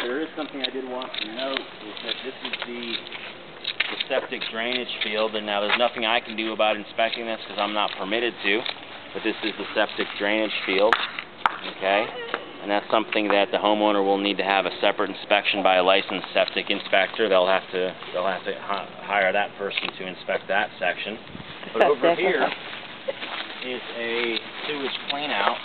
there is something I did want to note, is that this is the septic drainage field, and now there's nothing I can do about inspecting this because I'm not permitted to, but this is the septic drainage field, okay? And that's something that the homeowner will need to have a separate inspection by a licensed septic inspector. They'll have to hire that person to inspect that section. But over here is a sewage cleanout,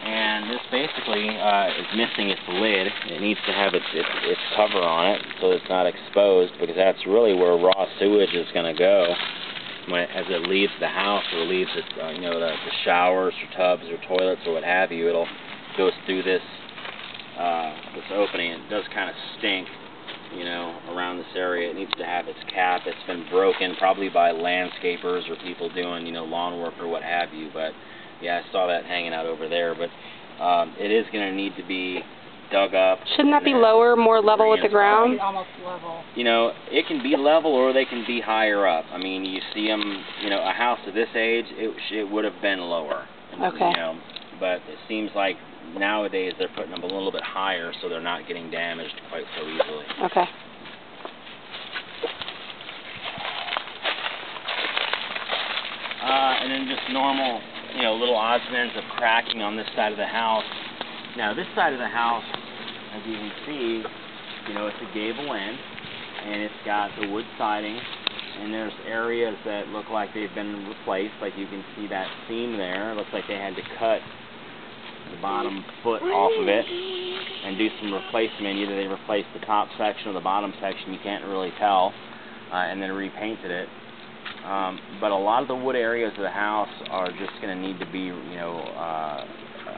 and this basically is missing its lid. It needs to have its cover on it so it's not exposed, because that's really where raw sewage is going to go as it leaves the house or leaves it, the showers or tubs or toilets or what have you. It'll goes through this this opening. It does kind of stink, around this area. It needs to have its cap. It's been broken probably by landscapers or people doing, lawn work or what have you. But yeah, I saw that hanging out over there. But it is going to need to be dug up. Shouldn't that be lower, more level with the ground? Almost level. It can be level or they can be higher up. I mean, you see them, a house of this age, it would have been lower. Okay. But it seems like nowadays they're putting them a little bit higher so they're not getting damaged quite so easily. Okay. And then just normal, little odds and ends of cracking on this side of the house. Now this side of the house, as you can see, it's a gable end, and it's got the wood siding, and there's areas that look like they've been replaced. Like you can see that seam there. It looks like they had to cut the bottom foot off of it and do some replacement. Either they replaced the top section or the bottom section, you can't really tell, and then repainted it. But a lot of the wood areas of the house are just going to need to be,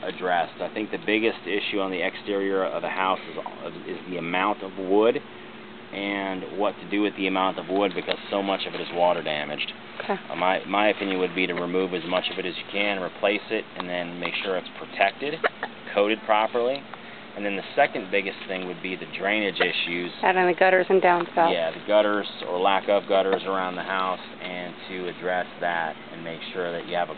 addressed. I think the biggest issue on the exterior of the house is the amount of wood and what to do with the amount of wood, because so much of it is water damaged. Okay. My opinion would be to remove as much of it as you can, replace it, and then make sure it's protected, coated properly. And then the second biggest thing would be the drainage issues. Out in the gutters and downspouts. Yeah, the gutters or lack of gutters around the house, and to address that and make sure that you have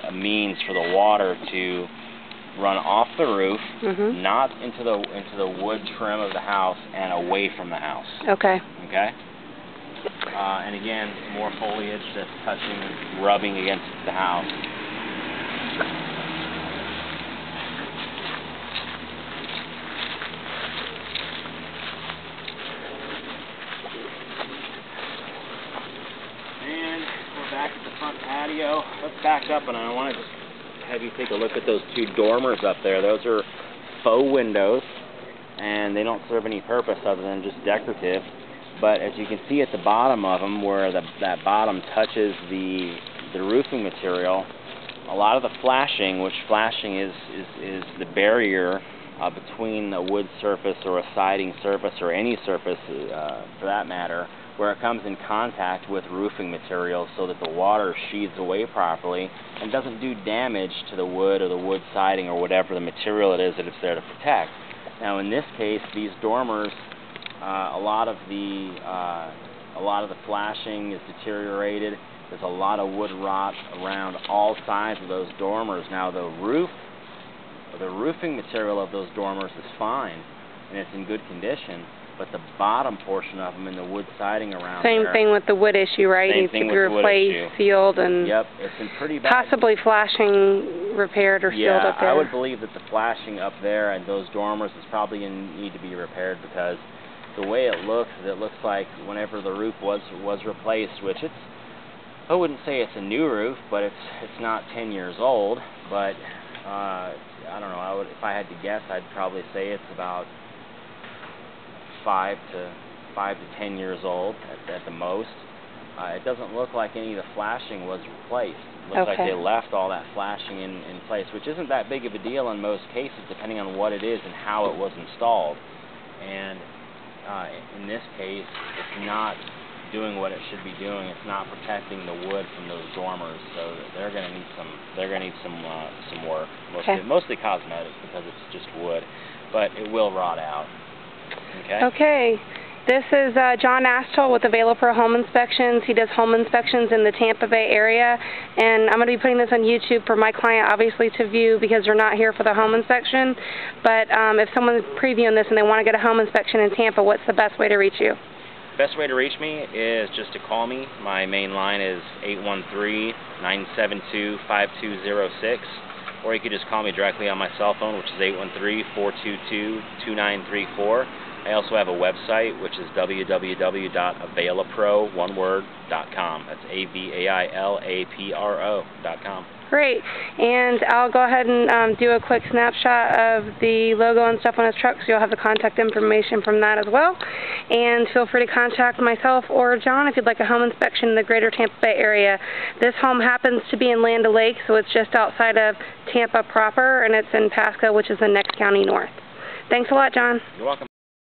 a means for the water to run off the roof, not into the wood trim of the house and away from the house. Okay. Okay? And again, more foliage that's touching, rubbing against the house. And we're back at the front patio. Let's back up, and I want to just have you take a look at those two dormers up there. Those are faux windows, and they don't serve any purpose other than just decorative. But as you can see at the bottom of them, where that bottom touches the roofing material, a lot of the flashing, which flashing is the barrier between a wood surface or a siding surface or any surface for that matter, where it comes in contact with roofing material so that the water sheathes away properly and doesn't do damage to the wood or the wood siding or whatever the material it is that it's there to protect. Now in this case, these dormers, a lot of the flashing is deteriorated. There's a lot of wood rot around all sides of those dormers. Now the roofing material of those dormers is fine and it's in good condition, but the bottom portion of them in the wood siding around Same thing with the wood issue, right? Same Needs thing to be with the wood issue. replaced, sealed, and yep, it's in pretty bad. possibly flashing repaired or sealed up there. I would believe that the flashing up there and those dormers is probably need to be repaired, because the way it looks like whenever the roof was replaced, which I wouldn't say it's a new roof, but it's not 10 years old. But I don't know. If I had to guess, I'd probably say it's about 5 to 10 years old at the most. It doesn't look like any of the flashing was replaced. It looks like they left all that flashing in place, which isn't that big of a deal in most cases, depending on what it is and how it was installed. And in this case, it's not doing what it should be doing. It's not protecting the wood from those dormers, so they're going to need some work, mostly cosmetic, because it's just wood, but it will rot out. Okay. Okay. This is John Astl with Avail-A-Pro Home Inspections. He does home inspections in the Tampa Bay area, and I'm going to be putting this on YouTube for my client, obviously, to view because they're not here for the home inspection. But if someone's previewing this and they want to get a home inspection in Tampa, what's the best way to reach you? Best way to reach me is just to call me. My main line is 813-972-5206, or you could just call me directly on my cell phone, which is 813-422-2934. I also have a website, which is www.availapro.com. That's AVAILAPRO.com. Great. And I'll go ahead and do a quick snapshot of the logo and stuff on his truck, so you'll have the contact information from that as well. And feel free to contact myself or John if you'd like a home inspection in the greater Tampa Bay area. This home happens to be in LandOLakes, so it's just outside of Tampa proper, and it's in Pasco, which is the next county north. Thanks a lot, John. You're welcome.